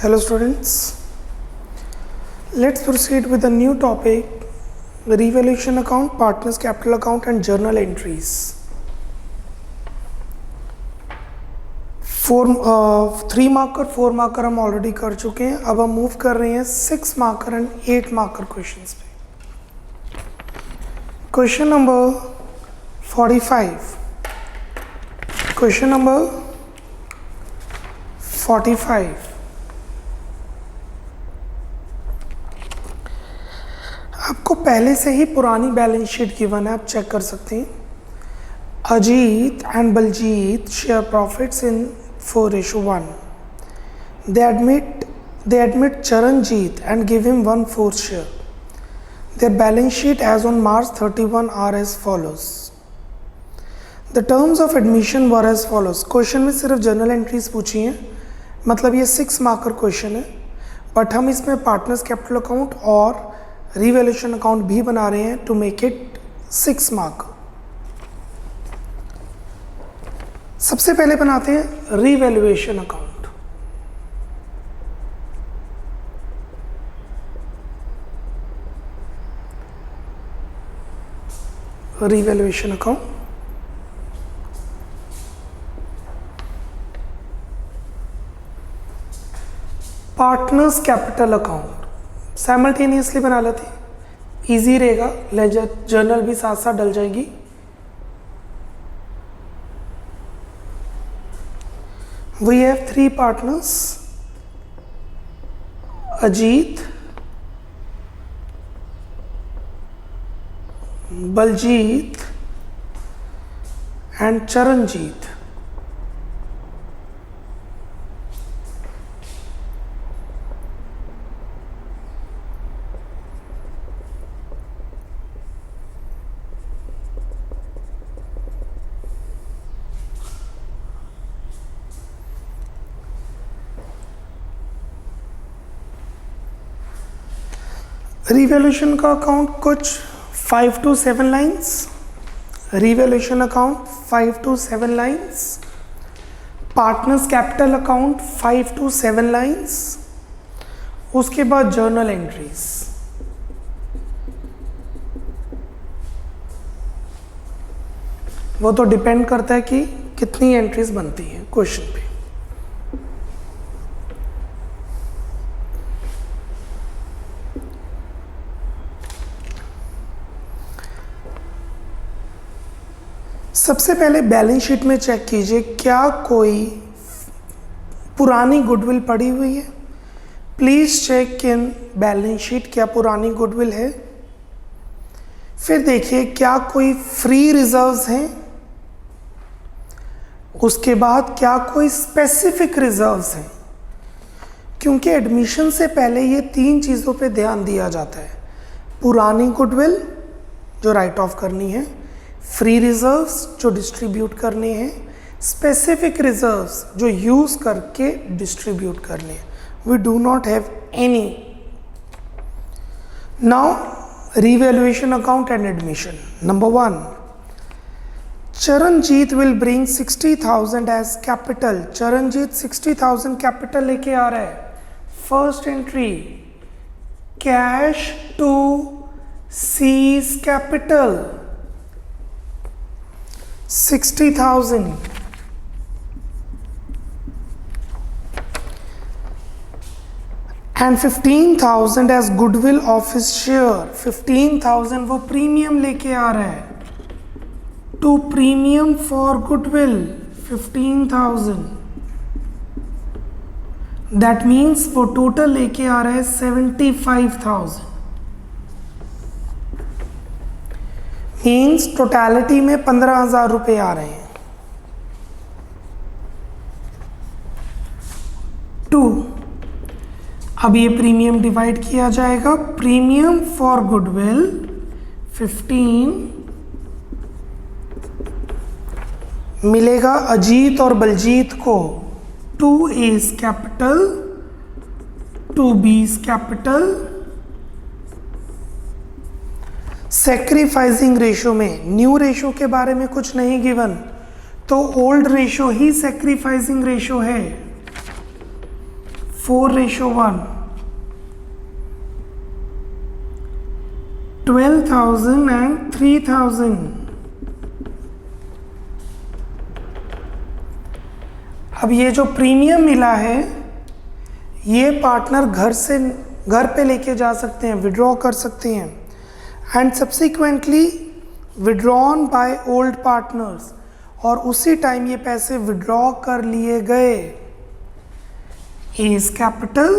Hello students, let's proceed with a new topic, revaluation account, partners capital account and journal entries. 3 marker 4 marker हम already कर चुके हैं. अब हम move कर रहे हैं 6 marker एंड 8 marker क्वेश्चंस पे. Question number 45. Question number 45. आपको पहले से ही पुरानी बैलेंस शीट गिवन है, आप चेक कर सकते हैं. Ajit and Baljit share profits in 4:1. They admit Charanjit and give him 1/4 share. Their balance sheet as on March 31 are as follows. The terms of admission were as follows. Question में सिर्फ journal entries पूछी हैं, मतलब ये 6 marker question है, but हम इसमें partners capital account और रिवैल्यूएशन अकाउंट भी बना रहे हैं टू मेक इट 6 मार्क. सबसे पहले बनाते हैं revaluation account. Revaluation account. Partners capital account simultaneously बना लेते हैं, ईजी रहेगा. लेजर जर्नल भी साथ साथ डल जाएगी. We have 3 partners, Ajit, Baljit and Charanjit. Revaluation का अकाउंट कुछ 5 to 7 lines. Revaluation account 5 to 7 lines. Partners capital account 5 to 7 lines. उसके बाद जर्नल एंट्रीज. वो तो डिपेंड करता है कि कितनी एंट्रीज बनती हैं क्वेश्चन पे. सबसे पहले बैलेंस शीट में चेक कीजिए क्या कोई पुरानी गुडविल पड़ी हुई है. Please check in balance sheet क्या पुरानी गुडविल है. फिर देखिए क्या कोई फ्री रिजर्व्स हैं. उसके बाद क्या कोई स्पेसिफिक रिजर्व्स हैं, क्योंकि एडमिशन से पहले ये 3 चीज़ों पे ध्यान दिया जाता है. पुरानी गुडविल जो राइट ऑफ करनी है, फ्री रिजर्व्स जो डिस्ट्रीब्यूट करने हैं, स्पेसिफिक रिजर्व्स जो यूज करके डिस्ट्रीब्यूट करने हैं. We do not have any. Now revaluation account and admission. Number 1, Charanjit will bring 60,000 as capital. Charanjit 60,000 capital लेके आ रहा है. First entry, cash to C's capital 60,000. And 15,000 as goodwill of his share. 15,000 वो premium लेके आ रहा है. To premium for goodwill 15,000. That means वो टोटल लेके आ रहा है 75,000. मीन्स टोटलिटी में 15,000 रुपये आ रहे हैं. 2, अब ये प्रीमियम डिवाइड किया जाएगा. प्रीमियम फॉर गुडविल 15 मिलेगा अजीत और बलजीत को. 2 A's capital 2 B's capital. Sacrificing ratio में न्यू रेशो के बारे में कुछ नहीं गिवन, तो ओल्ड रेशो ही सैक्रिफाइसिंग रेशो है. 4:1, 12,000 and 3,000. अब ये जो प्रीमियम मिला है ये पार्टनर घर पे लेके जा सकते हैं, विड्रॉ कर सकते हैं, and subsequently withdrawn by old partners, और उसी टाइम ये पैसे विड्रॉ कर लिए गए। A is capital,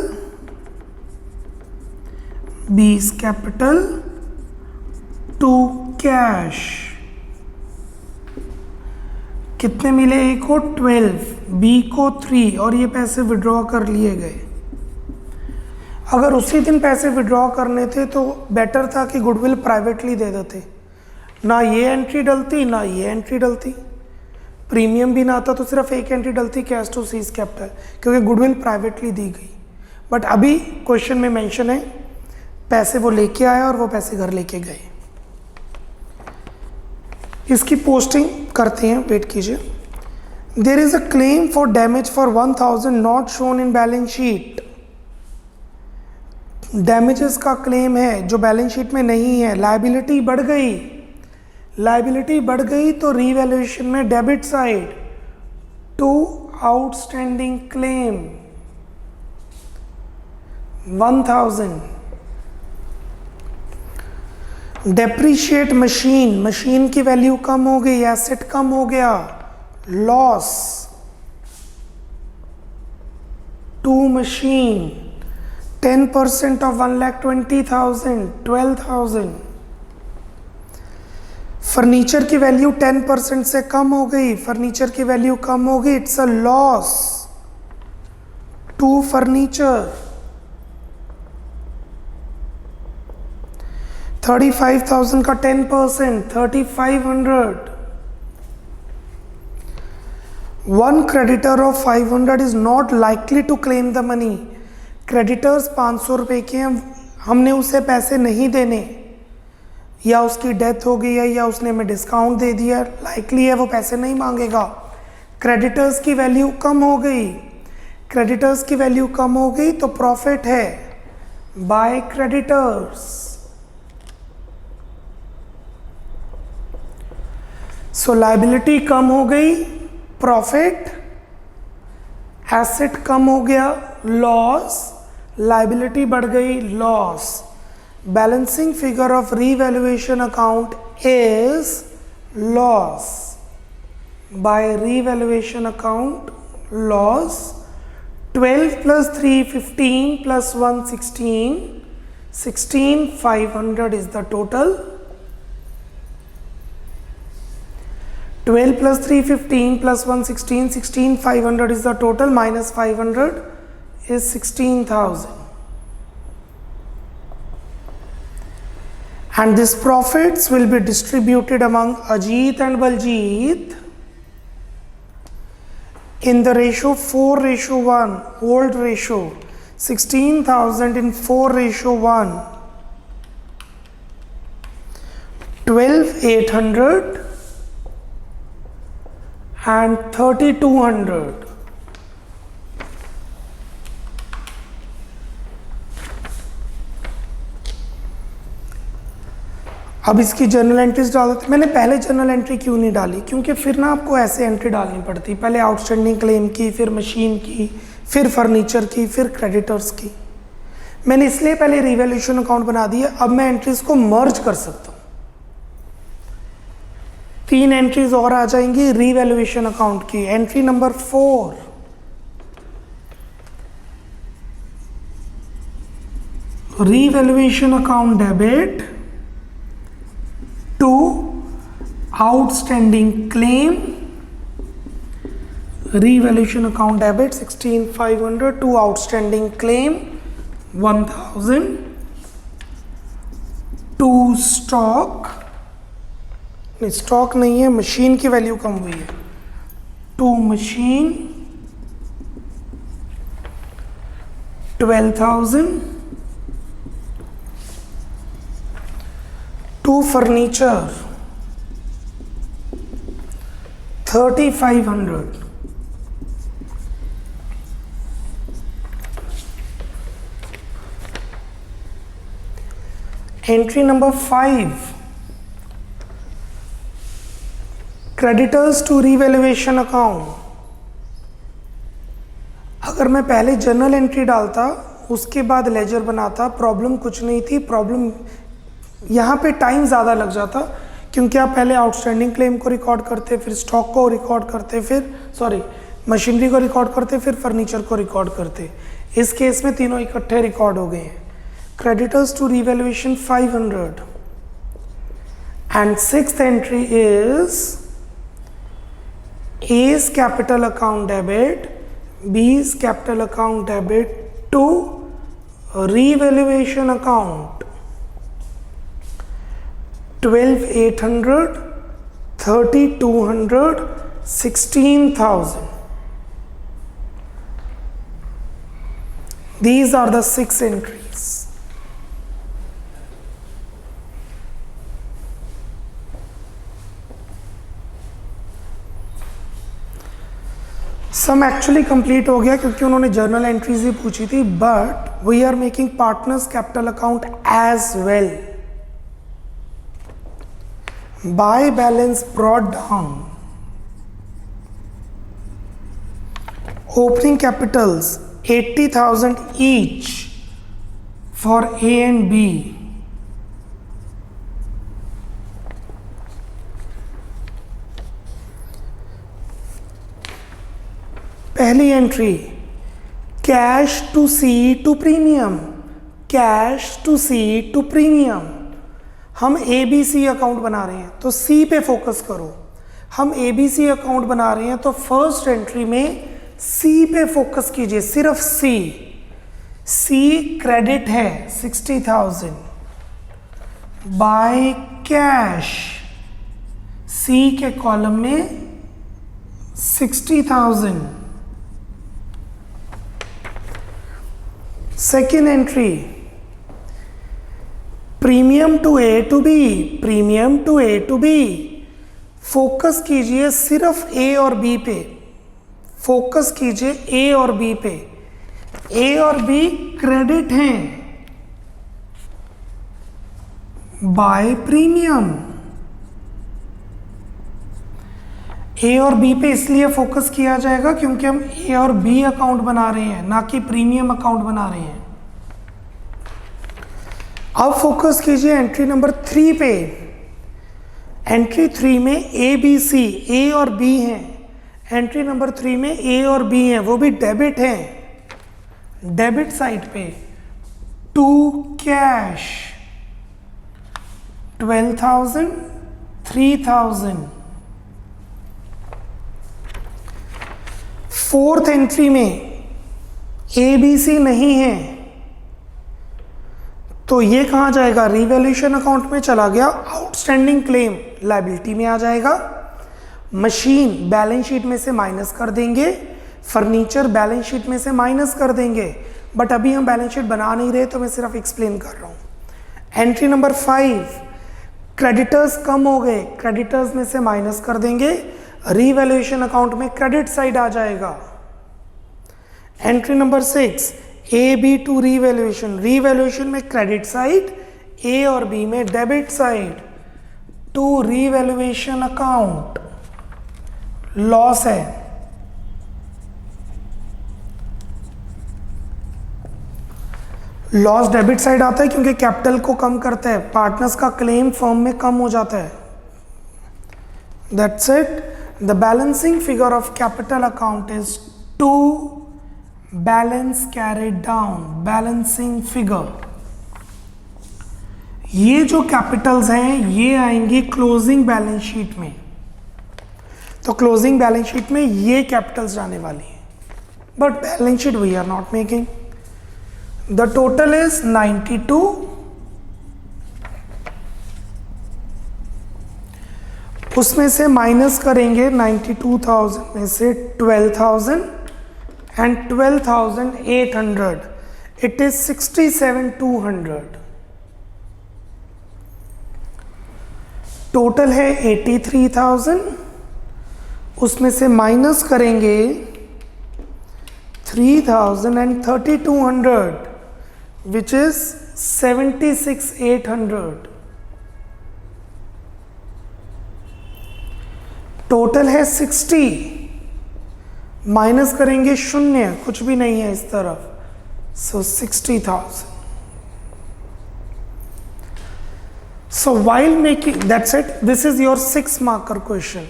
B is capital to cash। कितने मिले? A को 12, B को 3, और ये पैसे विड्रॉ कर लिए गए। अगर उसी दिन पैसे विड्रॉ करने थे तो बेटर था कि गुडविल प्राइवेटली दे देते, ना ये एंट्री डलती ना ये एंट्री डलती, प्रीमियम भी ना आता तो सिर्फ एक एंट्री डलती, कैश टू सीज कैपिटल, क्योंकि गुडविल प्राइवेटली दी गई। बट अभी क्वेश्चन में मेंशन है पैसे वो लेके आया और वो पैसे घर लेके गए। इसकी पोस्टिंग करते हैं, वेट कीजिए। There is a claim for damage for 1,000 not shown in balance sheet. Damages का क्लेम है जो बैलेंस शीट में नहीं है। लायबिलिटी बढ़ गई, लायबिलिटी बढ़ गई तो रीवैल्यूएशन में debit side to outstanding claim 1,000। Depreciate machine, machine की वैल्यू कम हो गई, एसेट कम हो गया, loss to machine 10% of 1,20,000, 12,000। Furniture की वैल्यू 10% से कम हो गई, फर्नीचर की वैल्यू कम हो गई, it's a loss to furniture. 35,000 का 10%, 3,500। One creditor of 500 is not likely to claim the money। Creditors 500 रुपये के हैं, हमने उसे पैसे नहीं देने, या उसकी डेथ हो गई है या उसने हमें डिस्काउंट दे दिया, लाइकली है वो पैसे नहीं मांगेगा। क्रेडिटर्स की वैल्यू कम हो गई, क्रेडिटर्स की वैल्यू कम हो गई तो प्रॉफिट है बाय क्रेडिटर्स। सो लायबिलिटी कम हो गई, प्रॉफिट, एसेट कम हो गया, लॉस, लायबिलिटी बढ़ गई, loss. Balancing figure of revaluation account is loss, by revaluation account loss. 12 plus 3 15 plus 1 16, 16,500 is the total। 12 plus 3 15 plus 1 16, 16,500 is the total, minus 500 is 16,000। And these profits will be distributed among Ajit and Baljit in the ratio 4:1, old ratio, 16,000 in 4:1, 12,800 and 3,200। अब इसकी journal entries डाल देते। मैंने पहले journal entry क्यों नहीं डाली, क्योंकि फिर ना आपको ऐसे एंट्री डालनी पड़ती, पहले आउटस्टैंडिंग क्लेम की, फिर मशीन की, फिर फर्नीचर की, फिर क्रेडिटर्स की। मैंने इसलिए पहले रिवैल्यूएशन अकाउंट बना दिया। अब मैं एंट्रीज को मर्ज कर सकता हूँ, 3 एंट्रीज और आ जाएंगी रिवैल्यूएशन अकाउंट की। Entry number 4, revaluation account debit to outstanding claim, revaluation account debit 16,500 to outstanding claim 1,000 to stock, नहीं स्टॉक नहीं है, मशीन की वैल्यू कम हुई है, to machine 12,000 to furniture 3,500। Entry number 5, creditors to revaluation account. अगर मैं पहले जर्नल एंट्री डालता उसके बाद लेजर बनाता, प्रॉब्लम कुछ नहीं थी। प्रॉब्लम यहाँ पे टाइम ज़्यादा लग जाता क्योंकि आप पहले आउटस्टैंडिंग क्लेम को रिकॉर्ड करते, फिर स्टॉक को रिकॉर्ड करते, मशीनरी को रिकॉर्ड करते, फिर फर्नीचर को रिकॉर्ड करते। इस केस में तीनों इकट्ठे रिकॉर्ड हो गए हैं। Creditors to revaluation 500 and 6th entry is A's capital account debit, B's capital account debit to revaluation account 12,800, 3,200, 16,000. These are the 6 entries. Some actually complete हो गया क्योंकि उन्होंने जर्नल एंट्रीज ही पूछी थी, but we are making partners capital account as well. By balance brought down, opening capitals 80,000 each for A and B, पहली entry cash to C to premium, cash to C to premium. हम ABC account बना रहे हैं तो C पे focus करो। हम ABC account बना रहे हैं तो फर्स्ट एंट्री में C पे फोकस कीजिए, सिर्फ C क्रेडिट है 60,000 बाय कैश, C के कॉलम में 60,000। Second entry premium to A to B, premium to A to B। Focus कीजिए सिर्फ A और B पे, फोकस कीजिए A और B पे। A और B क्रेडिट हैं बाय प्रीमियम। A और B पे इसलिए फोकस किया जाएगा क्योंकि हम A और B अकाउंट बना रहे हैं, ना कि प्रीमियम अकाउंट बना रहे हैं। अब फोकस कीजिए एंट्री नंबर 3 पे। एंट्री 3 में ABC, A और B हैं। एंट्री नंबर 3 में A और B हैं, वो भी डेबिट हैं। डेबिट साइड पे टू कैश 12,000, 3,000। फोर्थ एंट्री में ABC नहीं है तो ये कहाँ जाएगा, रिवैल्यूएशन अकाउंट में चला गया। आउटस्टैंडिंग क्लेम लायबिलिटी में आ जाएगा। मशीन बैलेंस शीट में से माइनस कर देंगे, फर्नीचर बैलेंस शीट में से माइनस कर देंगे, बट अभी हम बैलेंस शीट बना नहीं रहे तो मैं सिर्फ एक्सप्लेन कर रहा हूँ। एंट्री नंबर 5 क्रेडिटर्स कम हो गए, क्रेडिटर्स में से माइनस कर देंगे, रिवैल्यूएशन अकाउंट में क्रेडिट साइड आ जाएगा। Entry number 6 AB to revaluation, revaluation में क्रेडिट साइड, A और B में debit side to revaluation account. Loss है, लॉस डेबिट साइड आता है क्योंकि कैपिटल को कम करता है, पार्टनर्स का क्लेम फर्म में कम हो जाता है। That's it. The balancing figure of capital account is to balance carried down, balancing figure. ये जो कैपिटल्स हैं ये आएंगी क्लोजिंग बैलेंस शीट में, तो क्लोजिंग बैलेंस शीट में ये कैपिटल्स जाने वाली है, but balance sheet we are not making. The total is 92, उसमें से माइनस करेंगे 92,000 में से 12,000 and 12,800, it is 67,200। टोटल है 83,000, उसमें से माइनस करेंगे 3,000 and 3,200 which is 76,800, टोटल है 60, माइनस करेंगे शून्य, कुछ भी नहीं है इस तरफ, सो 60,000. So while making, that's it, this is your 6 marker question.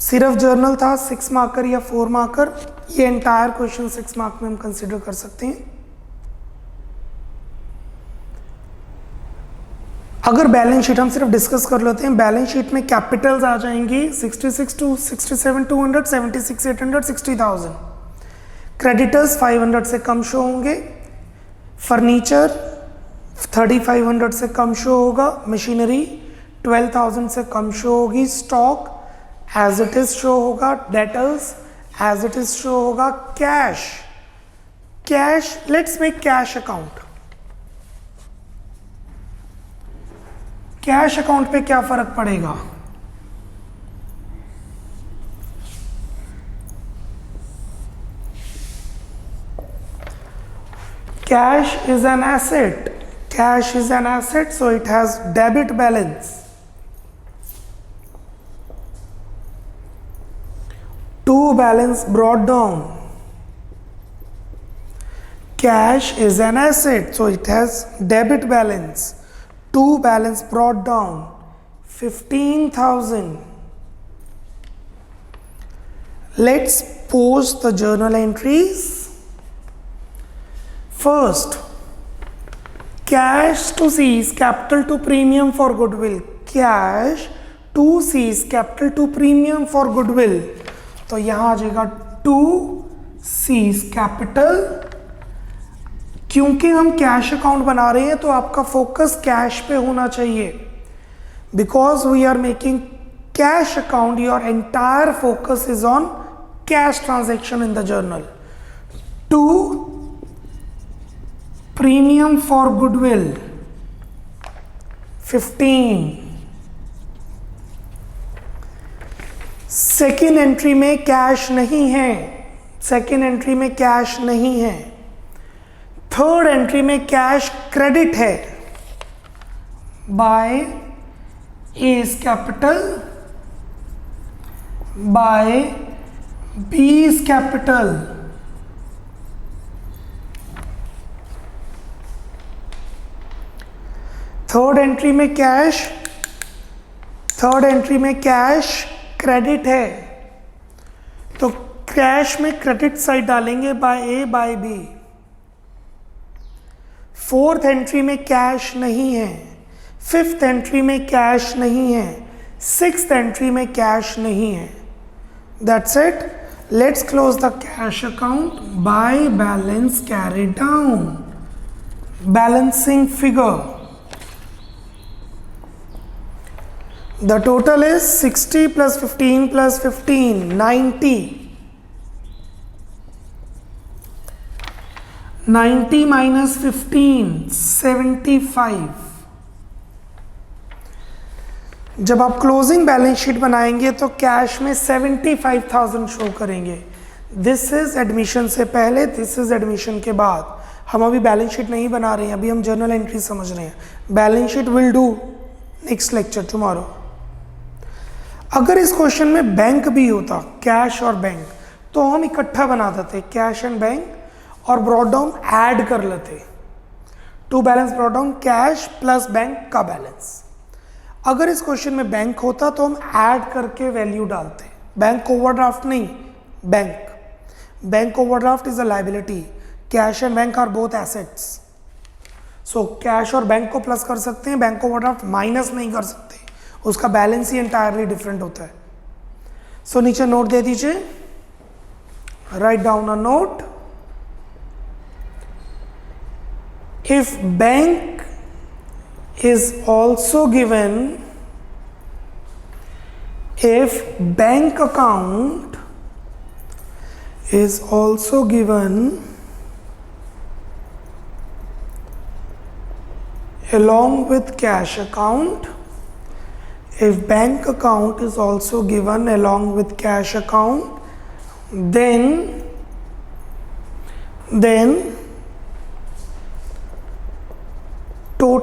सिर्फ जर्नल था 6 मार्कर या 4 मार्कर, ये एंटायर क्वेश्चन 6 मार्क में हम कंसिडर कर सकते हैं. अगर बैलेंस शीट हम सिर्फ डिस्कस कर लेते हैं, बैलेंस शीट में कैपिटल्स आ जाएंगी 66 to 67,200, 76,800, 60,000. क्रेडिटर्स 500 से कम शो होंगे, फर्नीचर 3,500 से कम शो होगा, मशीनरी 12,000 से कम शो होगी, stock as it is show होगा, debtors as it is show होगा, cash let's make cash account. Cash account पे क्या फर्क पड़ेगा? Cash is an asset. Cash is an asset, so it has debit balance. To balance brought down. Cash is an asset, so it has debit balance. To balance brought down 15,000. Let's post the journal entries. First, cash to seize capital to premium for goodwill. Cash to seize capital to premium for goodwill. तो यहां आ जाएगा to seize capital. क्योंकि हम cash account बना रहे हैं तो आपका फोकस कैश पे होना चाहिए. Because we are making cash account, your entire focus is on cash transaction in the journal. To premium for goodwill 15. Second entry में कैश नहीं है, सेकेंड एंट्री में कैश नहीं है. थर्ड एंट्री में कैश क्रेडिट है by A's capital, by B's capital. Third entry में cash credit है, तो कैश में क्रेडिट साइड डालेंगे by A by B. Fourth entry में कैश नहीं है, फिफ्थ एंट्री में कैश नहीं है, सिक्स्थ एंट्री में कैश नहीं है. That's it. Let's close the cash account by balance carried down. Balancing figure. The total is 60 plus 15 plus 15, 90. 90 minus 15, 75. जब आप क्लोजिंग बैलेंस शीट बनाएंगे तो कैश में 75,000 शो करेंगे. दिस इज एडमिशन से पहले, दिस इज एडमिशन के बाद. हम अभी बैलेंस शीट नहीं बना रहे हैं, अभी हम जर्नल एंट्री समझ रहे हैं. Balance sheet will do next lecture tomorrow. अगर इस क्वेश्चन में बैंक भी होता, कैश और बैंक, तो हम इकट्ठा बना देते कैश एंड बैंक और ब्रॉट डाउन ऐड कर लेते. To balance brought down cash plus bank का बैलेंस. अगर इस क्वेश्चन में बैंक होता तो हम ऐड करके वैल्यू डालते. बैंक ओवरड्राफ्ट नहीं, bank overdraft is a liability. Cash and bank are both assets. So cash और बैंक को प्लस कर सकते हैं, बैंक ओवरड्राफ्ट माइनस नहीं कर सकते, उसका बैलेंस ही एंटायरली डिफरेंट होता है. सो नीचे नोट दे दीजिए, write down a note. If bank is also given, if bank account is also given along with cash account, if bank account is also given along with cash account, then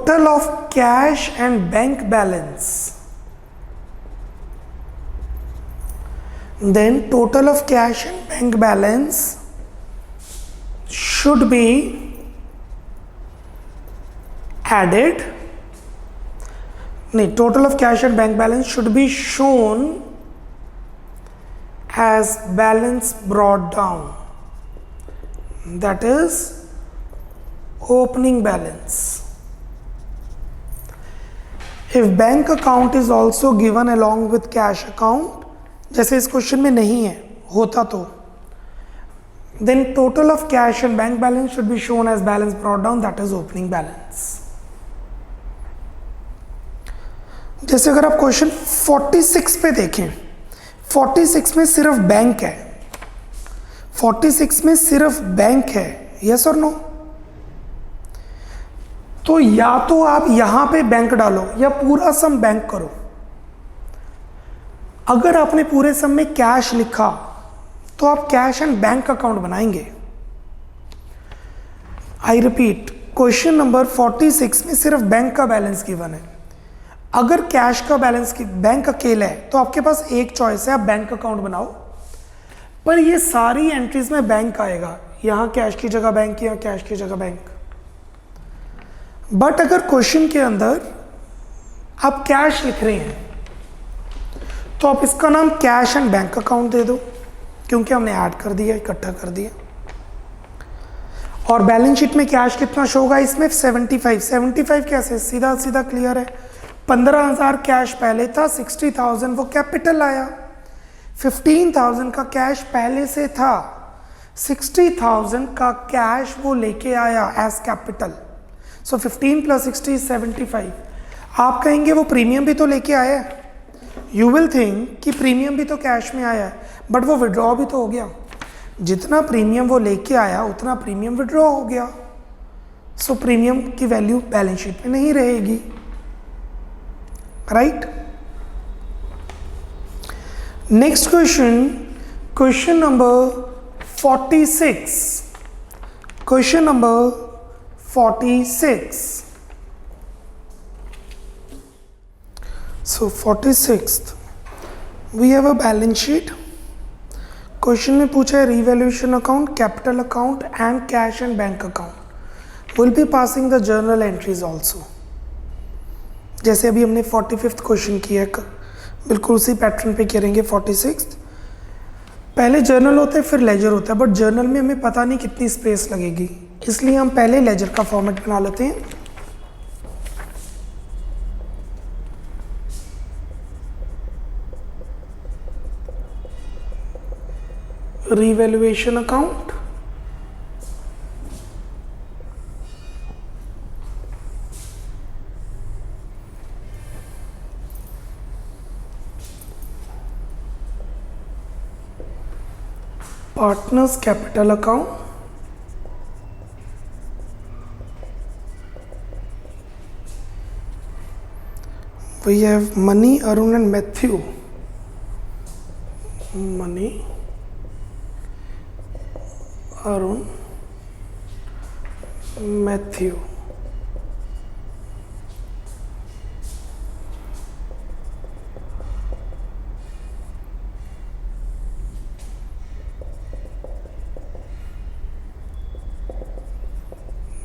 total of cash and bank balance, then total of cash and bank balance should be added. Total of cash and bank balance should be shown as balance brought down, that is opening balance. If bank account is also given along with cash account, जैसे इस question में नहीं है, होता तो, then total of cash and bank balance should be shown as balance brought down, that is opening balance. जैसे अगर आप क्वेश्चन 46 पे देखें, 46 में सिर्फ बैंक है, 46 में सिर्फ बैंक है, यस और नो? तो या तो आप यहां पे बैंक डालो या पूरा सम बैंक करो। अगर आपने पूरे सम में कैश लिखा तो आप कैश एंड बैंक अकाउंट बनाएंगे। आई रिपीट, क्वेश्चन नंबर 46 में सिर्फ बैंक का बैलेंस गिवन है। अगर कैश का बैलेंस की बैंक अकेला है तो आपके पास एक चॉइस है, आप बैंक अकाउंट बनाओ, पर ये सारी एंट्रीज में बैंक आएगा, यहां कैश की जगह बैंक, यहां कैश की जगह बैंक। बट अगर क्वेश्चन के अंदर आप कैश लिख रहे हैं तो आप इसका नाम कैश एंड बैंक अकाउंट दे दो, क्योंकि हमने ऐड कर दिया, इकट्ठा कर दिया। और बैलेंस शीट में कैश कितना शो होगा इसमें? 75 कैसे? सीधा सीधा क्लियर है, 15,000 कैश पहले था, 60,000 वो कैपिटल आया, 15,000 का कैश पहले से था, 60,000 का कैश वो लेके आया एज कैपिटल। सो 15 + 60 = 75। आप कहेंगे वो प्रीमियम भी तो लेके आया है, यू विल थिंक कि प्रीमियम भी तो कैश में आया है, बट वो विड्रॉ भी तो हो गया। जितना प्रीमियम वो लेके आया उतना प्रीमियम विड्रॉ हो गया, सो प्रीमियम की वैल्यू बैलेंस शीट में नहीं रहेगी, right? Next question, question number 46, question number 46. So 46th, we have a balance sheet. Question में पूछा है revaluation account, capital account and cash and bank account. Will be passing the journal entries also. जैसे अभी हमने 45th question किया है, बिल्कुल उसी पैटर्न पे करेंगे। 46th पहले जर्नल होता है फिर लेजर होता है, बट जर्नल में हमें पता नहीं कितनी स्पेस लगेगी, इसलिए हम पहले लेजर का फॉर्मेट बना लेते हैं। Revaluation account, partners capital account, we have Mani, Arun and Matthew. Mani, Arun, Matthew.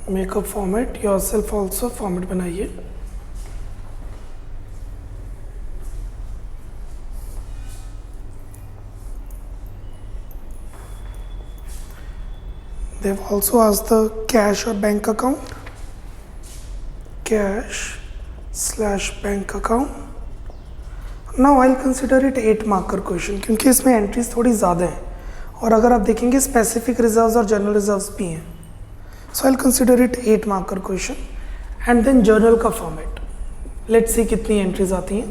Make a format, yourself also format बनाइए। They've also asked the cash or bank account, cash/bank account। Now I'll consider it 8 marker question, क्योंकि इसमें entries थोड़ी ज़्यादा हैं और अगर आप देखेंगे स्पेसिफिक रिजर्व्स और जनरल रिजर्व्स भी हैं। So I'll consider it 8 marker question and then journal का फॉर्मेट। Let's see कितनी एंट्रीज आती हैं।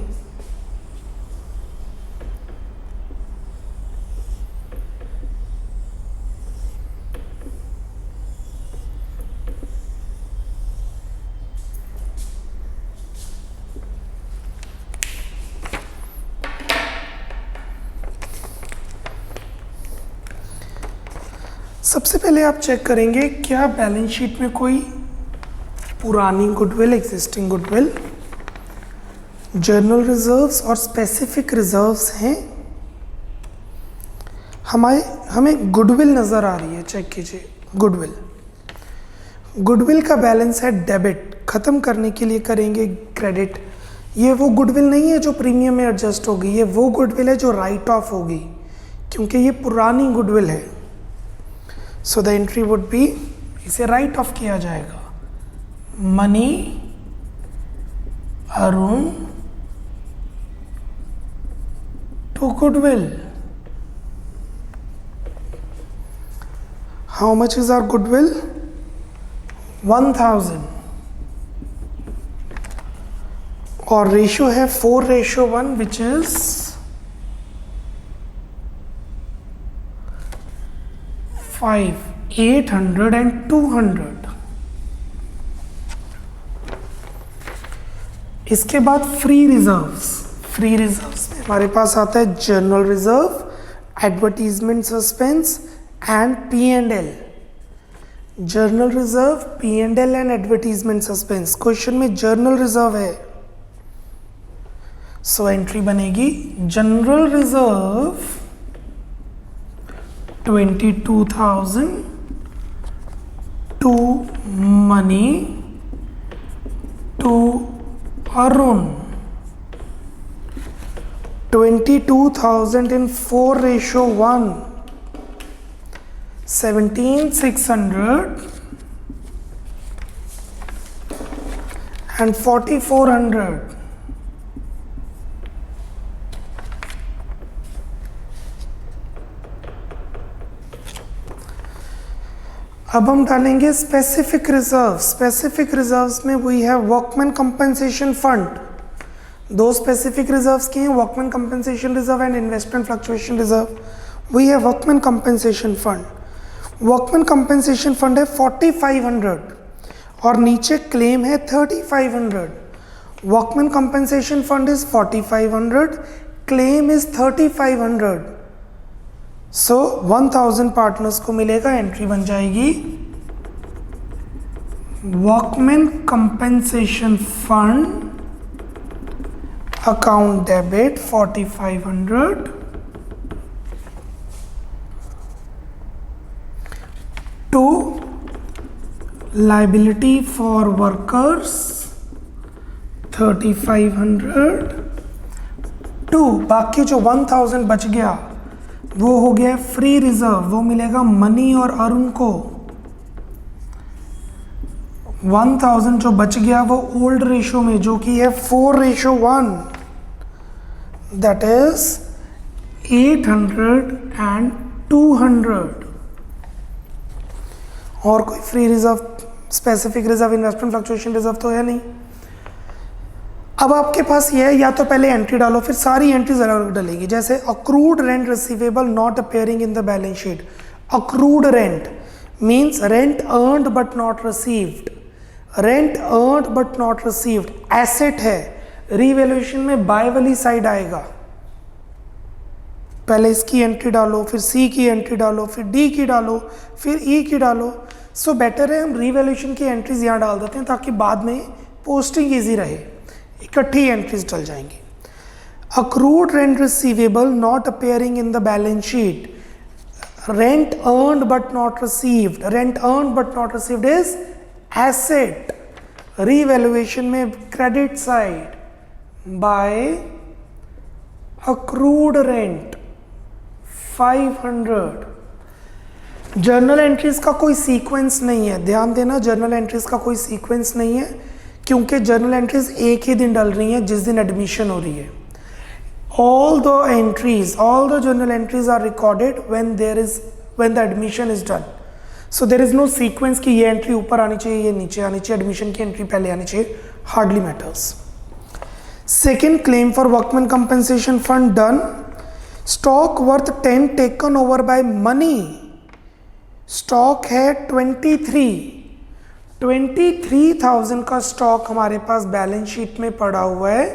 सबसे पहले आप चेक करेंगे क्या बैलेंस शीट में कोई पुरानी goodwill, existing goodwill, journal reserves और स्पेसिफिक रिजर्व्स हैं। हमें गुडविल नज़र आ रही है, चेक कीजिए। गुडविल का बैलेंस है डेबिट, ख़त्म करने के लिए करेंगे क्रेडिट। ये वो गुडविल नहीं है जो प्रीमियम में एडजस्ट होगी, ये वो गुडविल है जो राइट ऑफ होगी, क्योंकि ये पुरानी गुडविल है। So the entry would be, इसे राइट ऑफ किया जाएगा, Mani Arun to goodwill. How much is our goodwill? 1000 और रेशियो है 4:1 विच इज 5, 800 and 200। इसके बाद फ्री रिजर्व्स में हमारे पास आता है journal reserve, advertisement suspense and P&L। Journal reserve, P&L and advertisement suspense. Question में जर्नल रिजर्व है, सो एंट्री बनेगी general reserve 22,000 to Mani to Arun. 22,000 in 4:1, 17,600 and 4,400। अब हम डालेंगे स्पेसिफिक रिजर्व्स में वही है वर्कमैन कंपनसेशन फंड। दो स्पेसिफिक रिजर्व्स की हैं, workman compensation reserve and investment fluctuation reserve. वही है workman compensation fund. Workman compensation fund है 4,500 और नीचे क्लेम है 3,500। Workman compensation fund is 4,500, claim is 3,500। So 1000 partners को मिलेगा, एंट्री बन जाएगी workman compensation fund account debit 4,500 to liability for workers 3,500 to बाकी जो 1000 बच गया वो हो गया फ्री रिजर्व, वो मिलेगा मनी और अरुण को। 1000 जो बच गया वो ओल्ड रेशो में जो कि है 4:1, दैट इज 800 and 200। और कोई free reserve, specific reserve, investment fluctuation reserve तो है नहीं। अब आपके पास ये है, या तो पहले एंट्री डालो फिर सारी एंट्रीज अलग डलेगी। जैसे accrued rent receivable not appearing in the balance sheet. Accrued rent means rent earned but not received. Rent earned but not received asset है, रीवैल्यूएशन में बाय वाली साइड आएगा। पहले इसकी एंट्री डालो, फिर सी की एंट्री डालो, फिर डी की डालो, फिर ई की डालो। सो बेटर है हम रीवैल्यूएशन की एंट्रीज यहाँ डाल देते हैं ताकि बाद में पोस्टिंग ईजी रहे, इकट्ठी एंट्रीज डल जाएंगी। Accrued rent receivable not appearing in the balance sheet. Rent earned but not received, rent earned but not received is asset, revaluation में credit side by accrued rent 500। Journal entries का कोई sequence नहीं है, ध्यान देना, journal entries का कोई sequence नहीं है क्योंकि जर्नल एंट्रीज एक ही दिन डल रही हैं जिस दिन एडमिशन हो रही है। all the journal entries are recorded when the admission is done. So there is no sequence कि ये एंट्री ऊपर आनी चाहिए, ये नीचे आनी चाहिए, एडमिशन की एंट्री पहले आनी चाहिए, hardly matters. Second, claim for workman compensation fund done. Stock worth 10 taken over by money. Stock है 23,000 का स्टॉक हमारे पास बैलेंस शीट में पड़ा हुआ है।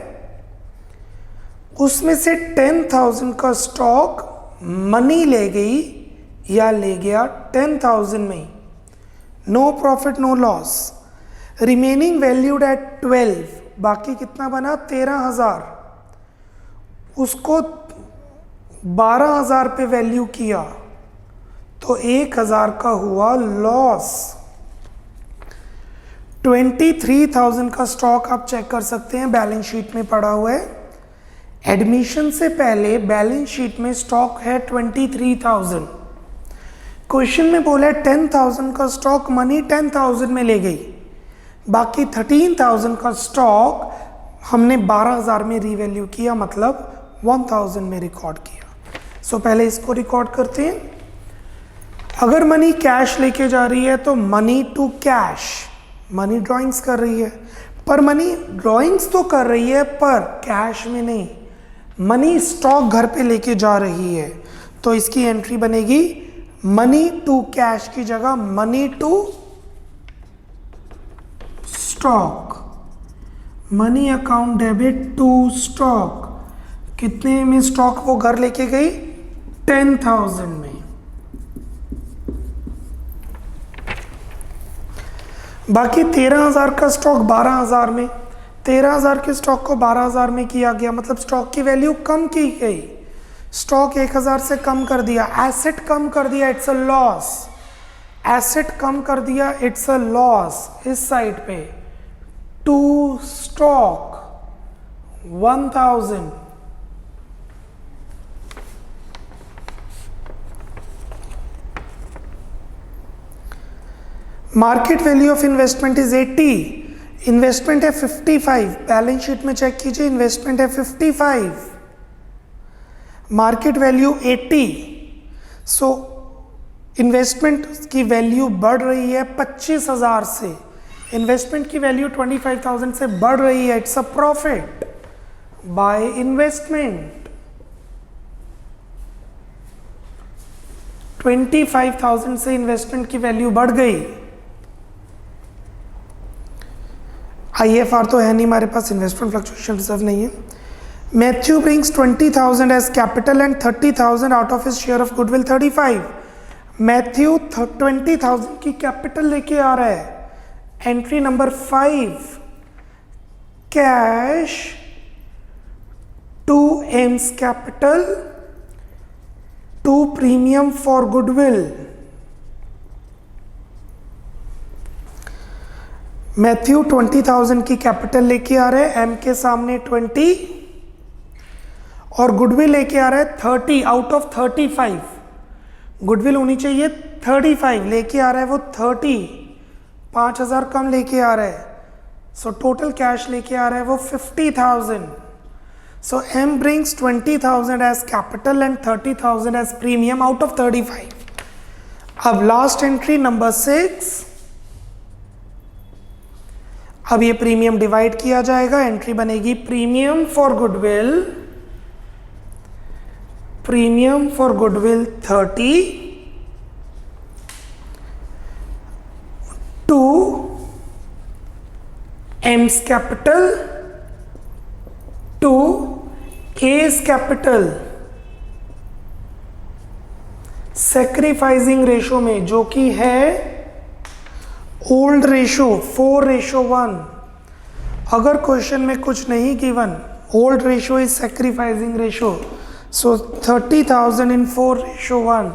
उसमें से 10,000 का स्टॉक मनी ले गई या ले गया 10,000 में, no profit no loss. Remaining valued at 12, बाकी कितना बना 13,000, उसको 12,000 पे वैल्यू किया तो 1,000 का हुआ लॉस। 23,000 का स्टॉक आप चेक कर सकते हैं, बैलेंस शीट में पड़ा हुआ है। एडमिशन से पहले बैलेंस शीट में स्टॉक है 23,000। क्वेश्चन में बोला 10,000 का स्टॉक मनी 10,000 में ले गई, बाकी 13,000 का स्टॉक हमने 12,000 में रीवैल्यू किया, मतलब 1,000 में रिकॉर्ड किया। सो पहले इसको रिकॉर्ड करते हैं। अगर मनी कैश लेके जा रही है तो Mani to cash, Mani drawings कर रही है, पर मनी ड्राइंग्स तो कर रही है पर कैश में नहीं, मनी स्टॉक घर पे लेके जा रही है, तो इसकी एंट्री बनेगी मनी टू कैश की जगह Mani to stock, Mani account debit to stock. कितने में स्टॉक वो घर लेके गई 10,000 में। बाकी 13,000 का स्टॉक 12,000 में, 13,000 के स्टॉक को 12,000 में किया गया, मतलब स्टॉक की वैल्यू कम की गई। स्टॉक 1,000 से कम कर दिया, एसेट कम कर दिया, इट्स अ लॉस। एसेट कम कर दिया, इट्स अ लॉस। इस साइड पे to stock 1,000, market value of investment is 80, investment है 55, बैलेंस शीट में चेक कीजिए इन्वेस्टमेंट है 55, मार्केट वैल्यू 80। सो इन्वेस्टमेंट की वैल्यू बढ़ रही है 25,000 से, इन्वेस्टमेंट की वैल्यू 25,000 से बढ़ रही है, it's a profit by investment. 25,000 से इन्वेस्टमेंट की वैल्यू बढ़ गई। IFR तो है नहीं हमारे पास, इन्वेस्टमेंट फ्लक्चुएशन रिजर्व नहीं है। Matthew brings 20,000 as capital and 30,000 out of his share of goodwill 35। Matthew 20,000 की कैपिटल लेके आ रहा है। Entry number 5, cash to M's capital to premium for goodwill. Matthew 20,000 की कैपिटल लेके आ रहे हैं, एम के सामने 20 और गुडविल लेके आ रहा है 30 आउट ऑफ 35। गुडविल होनी चाहिए 35, लेके आ रहा है वो 30, 5,000 कम लेके आ रहा है। सो टोटल कैश लेके आ रहा है वो 50,000। So M brings 20,000 as capital and 30,000 as premium out of 35। अब लास्ट एंट्री नंबर 6, अब ये प्रीमियम डिवाइड किया जाएगा, एंट्री बनेगी premium for goodwill, premium for goodwill 30 to M's capital to S capital, sacrificing ratio में, जो कि है ओल्ड रेशो 4:1। अगर क्वेश्चन में कुछ नहीं given, old ratio is sacrificing ratio, so 30,000 in 4:1,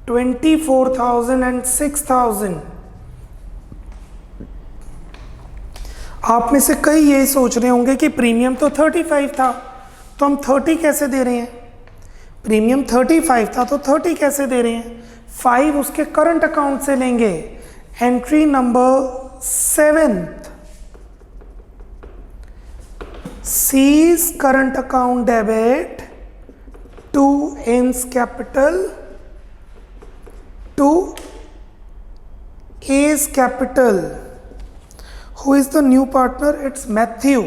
24,000 and 6,000। आप में से कई ये सोच रहे होंगे कि प्रीमियम तो 35 था, तो हम 30 कैसे दे रहे हैं? प्रीमियम 35 था तो 30 कैसे दे रहे हैं? 5 उसके करंट अकाउंट से लेंगे। Entry number 7, C's current account debit to M's capital to S capital. Who is the new partner? It's Matthew.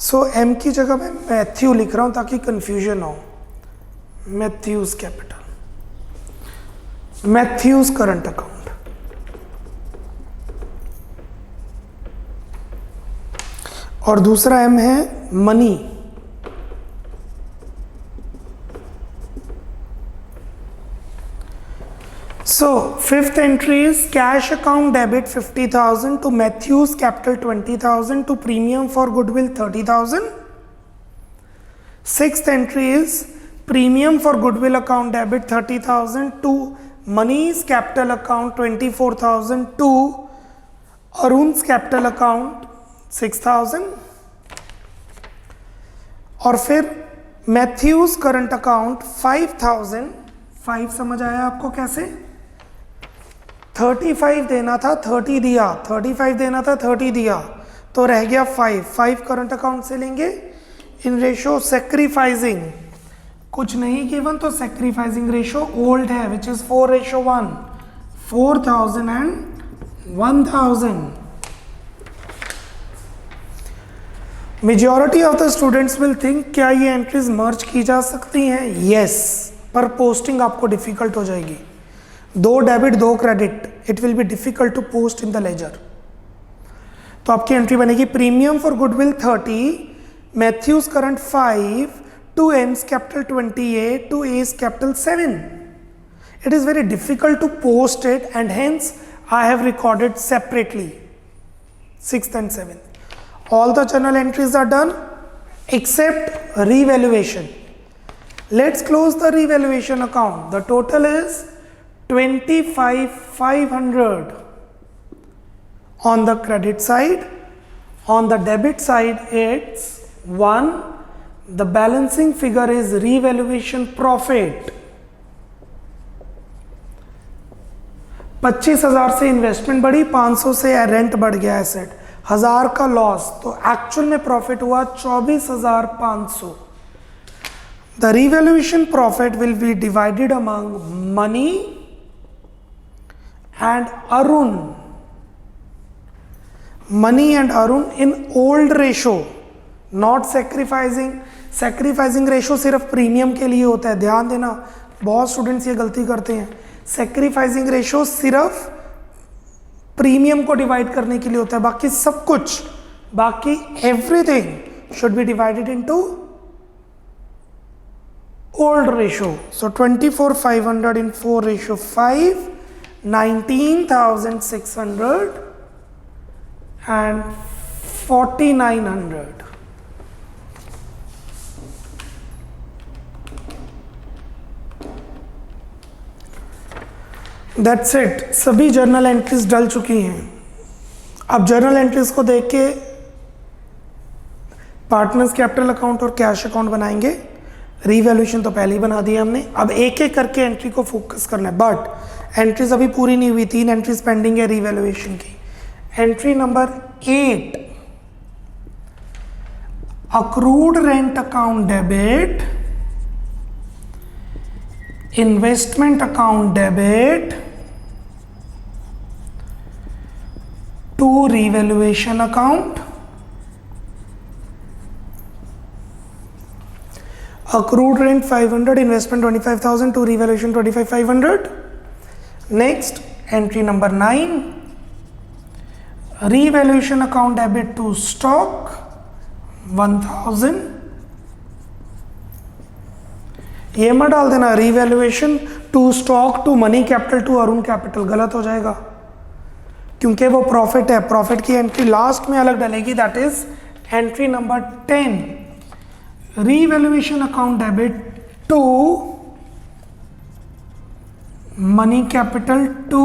So M की जगह मैं मैथ्यू लिख रहा हूं ताकि कंफ्यूजन हो। Matthew's capital, Matthew's current account. और दूसरा एम है Mani. So fifth entry is cash account debit 50,000 to Matthews capital 20,000 to premium for goodwill 30,000. Sixth entry is premium for goodwill account debit 30,000 to Mani's capital account 24,000 to Arun's capital account 6,000. और फिर Mathews current account 5,000. 5 समझ आया आपको कैसे? 35 देना था, 30 दिया, 35 देना था, 30 दिया, तो रह गया 5 करंट अकाउंट से लेंगे इन रेशो सैक्रिफाइसिंग कुछ नहीं गिवन, तो सैक्रिफाइसिंग रेशो ओल्ड है which is 4:1, 4,000 and 1,000. Majority of the students will think क्या ये एंट्रीज मर्ज की जा सकती हैं? यस, पर पोस्टिंग आपको डिफिकल्ट हो जाएगी. 2 debit 2 credit, it will be difficult to post in the ledger. तो आपकी एंट्री बनेगी premium for goodwill 30, Matthew's current 5 to M's capital 28 to S capital 7. It is very difficult to post it and hence I have recorded separately 6th and 7th. All the journal entries are done except revaluation. Let's close the revaluation account. The total is 25,500 on the credit side. On the debit side it's 1. The balancing figure is revaluation profit. 25,000 से investment बढ़ी, 500 से rent बढ़ गया asset, 1000 का loss, तो actual में profit हुआ 24,500. The revaluation profit will be divided among money and Arun. Money and Arun in old ratio, not sacrificing. Sacrificing ratio सिर्फ प्रीमियम के लिए होता है, ध्यान देना, बहुत स्टूडेंट्स ये गलती करते हैं. सैक्रिफाइसिंग रेशो सिर्फ प्रीमियम को डिवाइड करने के लिए होता है, बाकी सब कुछ, बाकी everything should be divided into old ratio. So 24,500 in 4:5, 19,600 and 4,900. That's it. सभी जर्नल एंट्रीज डल चुकी हैं. अब जर्नल एंट्रीज को देख के पार्टनर्स कैपिटल अकाउंट और कैश अकाउंट बनाएंगे. रीवैल्यूएशन तो पहले ही बना दिया हमने, अब एक एक करके एंट्री को फोकस करना है. बट एंट्रीज अभी पूरी नहीं हुई, 3 एंट्रीज पेंडिंग है रीवैल्यूएशन की. Entry number 8, accrued rent account debit, investment account debit to revaluation account. Accrued rent 500, investment 25,000 to revaluation 25,500. Next, entry number 9, revaluation account debit to stock 1,000. ये मत डाल देना revaluation to stock to money capital to Arun capital, गलत हो जाएगा क्योंकि वो profit है. प्रॉफिट की एंट्री लास्ट में अलग डलेगी, that is entry number 10, revaluation account debit to money capital to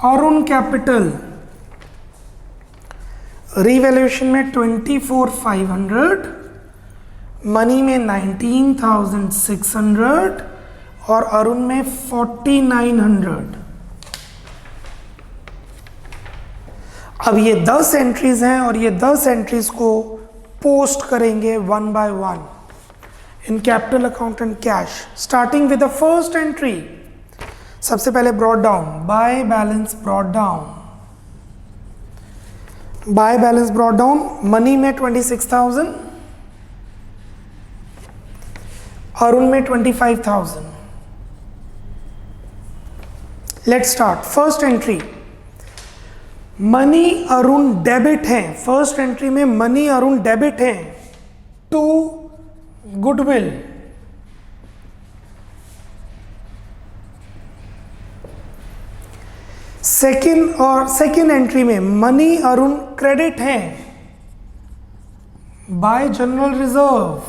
Arun capital. revaluation में 24,500, मनी में 19,600 और अरुण में 4,900. अब ये 10 एंट्रीज हैं और ये 10 एंट्रीज को पोस्ट करेंगे 1 by 1 in capital account and cash. Starting with the first entry, सबसे पहले brought down, bye balance brought down. Bye balance brought down, money में 26,000, अरुण में 25,000. Let's start. First entry, money Arun debit है. फर्स्ट एंट्री में money Arun debit है to goodwill. Second entry में money Arun credit है bye general reserve.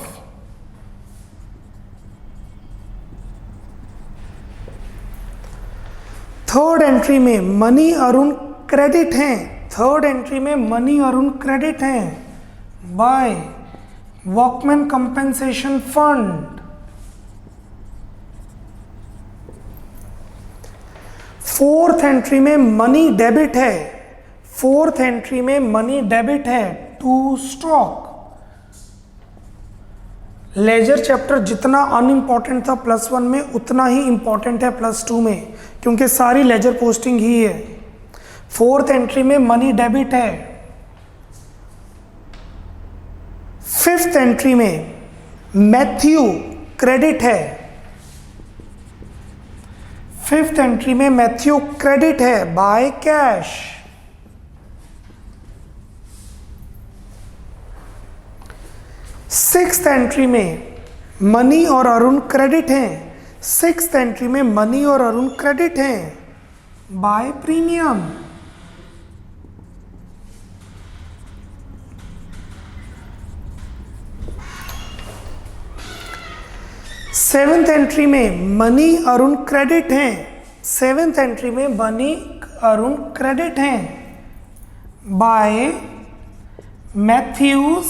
Third entry में money Arun credit हैं, third entry में मनी अरुण क्रेडिट हैं by workman compensation fund. Fourth entry में मनी डेबिट है, फोर्थ एंट्री में मनी डेबिट है टू स्टॉक। लेजर चैप्टर जितना अनइम्पॉर्टेंट था +1 में उतना ही इंपॉर्टेंट है +2 में, क्योंकि सारी लेजर पोस्टिंग ही है। फोर्थ एंट्री में मनी डेबिट है। फिफ्थ एंट्री में मैथ्यू क्रेडिट है, फिफ्थ एंट्री में मैथ्यू क्रेडिट है बाय कैश। सिक्स्थ एंट्री में मनी और अरुण क्रेडिट हैं, सिक्स्थ एंट्री में मनी और अरुण क्रेडिट हैं बाय प्रीमियम। सेवेंथ एंट्री में मनी अरुण क्रेडिट हैं, सेवेंथ एंट्री में मनी अरुण क्रेडिट हैं बाय मैथ्यूज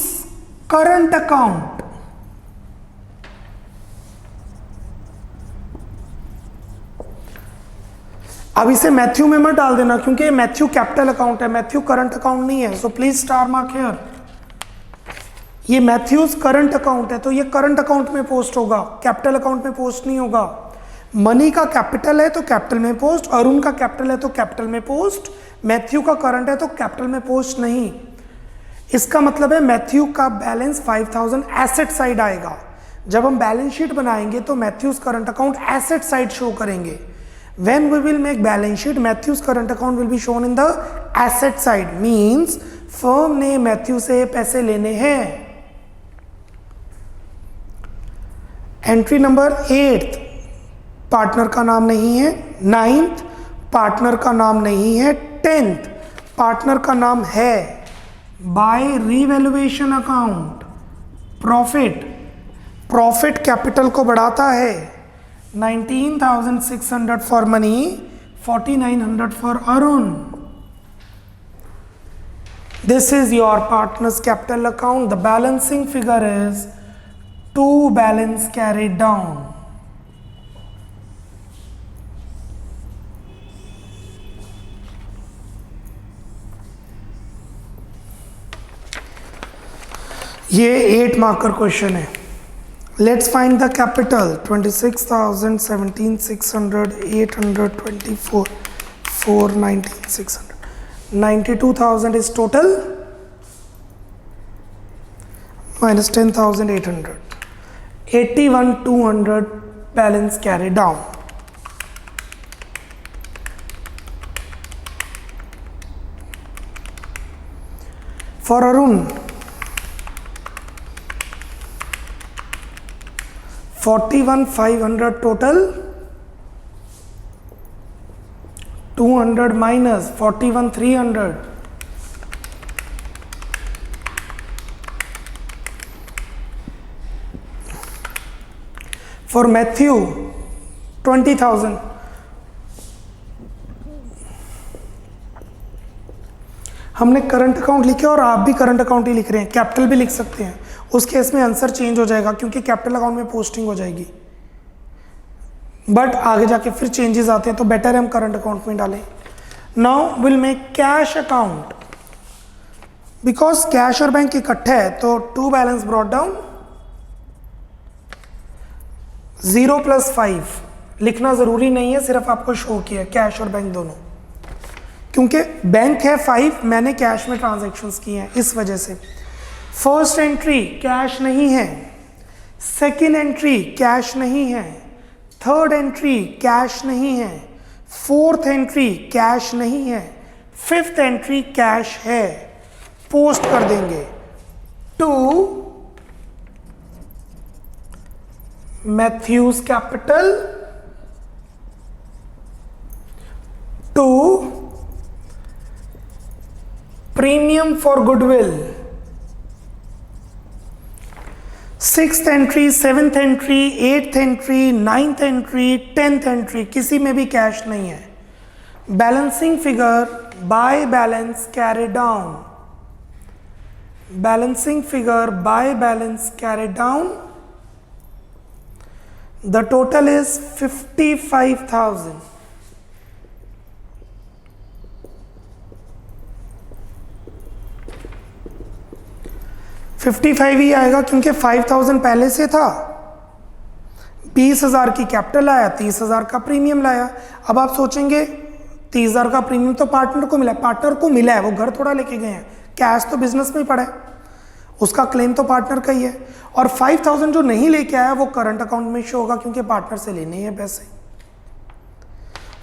करंट अकाउंट। अब इसे मैथ्यू में मत डाल देना, क्योंकि मैथ्यू कैपिटल अकाउंट है, मैथ्यू करंट अकाउंट नहीं है, so please star mark here. ये मैथ्यूज करंट अकाउंट है तो ये करंट अकाउंट में पोस्ट होगा, कैपिटल अकाउंट में पोस्ट नहीं होगा। मनी का कैपिटल है तो कैपिटल में पोस्ट, अरुण का कैपिटल है तो कैपिटल में पोस्ट, मैथ्यू का करंट है तो कैपिटल में पोस्ट नहीं। इसका मतलब है मैथ्यू का बैलेंस 5000 एसेट साइड आएगा। जब हम बैलेंस शीट बनाएंगे तो Matthew's current account asset side show करेंगे। When we will make balance sheet, Matthew's current account will be shown in the asset side. Means firm ने मैथ्यू से पैसे लेने हैं। एंट्री नंबर 8 पार्टनर का नाम नहीं है, 9th पार्टनर का नाम नहीं है, 10th पार्टनर का नाम है। By revaluation account profit, profit capital को बढ़ाता है। 19,600 for money, 4,900 for Arun. This is your partner's capital account. The balancing figure is 2 balance carried down. ये 8 मार्कर क्वेश्चन है। Let's find the capital. 26,000, 17,600, 824, 4, 19,600. 92,000 is total minus 10,800. 81,200 balance carried down. For Arun, 41,500 total, 200 minus 41,300. For Matthew, 20,000. हमने current account लिखे और आप भी current account ही लिख रहे हैं, कैपिटल भी लिख सकते हैं। उस केस में आंसर चेंज हो जाएगा क्योंकि कैपिटल अकाउंट में पोस्टिंग हो जाएगी, बट आगे जाके फिर चेंजेस आते हैं तो बेटर है हम करंट अकाउंट में डालें। Now will make cash account, because cash और बैंक इकट्ठे है तो 2 बैलेंस ब्रॉट डाउन, 0 + 5 लिखना जरूरी नहीं है, सिर्फ आपको शो किया कैश और बैंक दोनों, क्योंकि बैंक है 5, मैंने कैश में ट्रांजैक्शंस किए हैं इस वजह से। फर्स्ट एंट्री कैश नहीं है, सेकेंड एंट्री कैश नहीं है, थर्ड एंट्री कैश नहीं है, फोर्थ एंट्री कैश नहीं है, फिफ्थ एंट्री कैश है, पोस्ट कर देंगे to Matthew's capital, to premium for goodwill. 6th entry, 7th entry, 8th entry, 9th entry, 10th entry, किसी में भी कैश नहीं है. Balancing figure by balance carry down. Balancing figure by balance carried down. The total is 55,000. $55 ही आएगा क्योंकि 5,000 पहले से था. 20,000 की कैपिटल आया, 30,000 का प्रीमियम लाया. अब आप सोचेंगे 30,000 का प्रीमियम तो पार्टनर को मिला है. पार्टनर को मिला है, वो घर थोड़ा लेके गए हैं. कैश तो बिजनेस में ही पड़ा है, उसका क्लेम तो पार्टनर का ही है. और 5,000 जो नहीं लेके आया वो करंट अकाउंट में शो होगा क्योंकि पार्टनर से लेने हैं पैसे.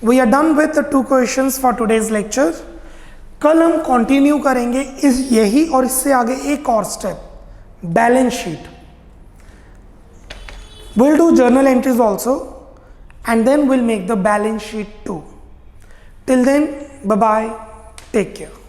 We are done with the 2 questions for today's lecture. कल हम कंटिन्यू करेंगे इस यही और इससे आगे एक और step, balance sheet. Will do journal entries also and then will make the balance sheet too. Till then, bye bye, take care.